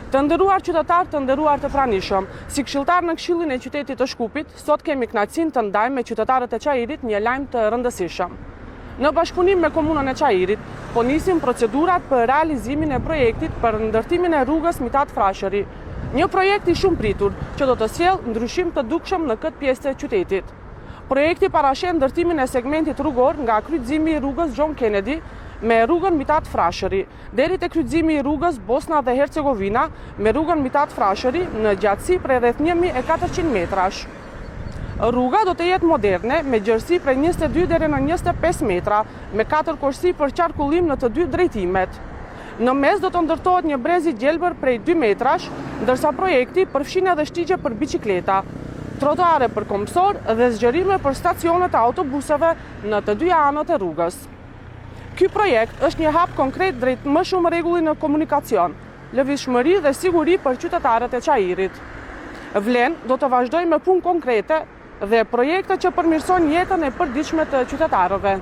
Të nderuar qytetar, të nderuar të pranishëm, si këshilltar në Këshillin e qytetit të Shkupit, sot kemi kënaqësinë të ndajmë me qytetarët e Çajirit një lajm të rëndësishëm. Në bashkëpunim me komunën e Çajirit, po nisim procedurat për realizimin e projektit për ndërtimin e rrugës Mitat Frashëri, një projekt i shumë pritur që do të sjellë ndryshim të dukshëm në këtë pjesë të qytetit. Projekti parashet ndërtimin e segmentit rrugor nga kryqëzimi i rrugës John Kennedy me rrugën Mitat Frashëri, deri te kryqëzimi i rrugës Bosna dhe Hercegovina me rrugën Mitat Frashëri në gjatësi prej rreth 1400 metrash. Rruga do të jetë moderne, me gjerësi prej 22 deri në 25 metra, me 4 korsi për qarkullim në të dy drejtimet. Në mes do të ndërtohet një brez i gjelbër prej 2 metrash, ndërsa projekti përfshin edhe shtigje për biçikleta, trotuare për kombësor dhe zgjerime për stacionet e autobuseve në të dy anët e rrugës. Ky projekt është një hap konkret drejt më shumë rregulli në komunikacion, lëvizshmëri dhe siguri për qytetarët e Çajirit. Vlen do të vazhdojë me punë konkrete dhe projekte që përmirësojnë jetën e përditshme të qytetarëve.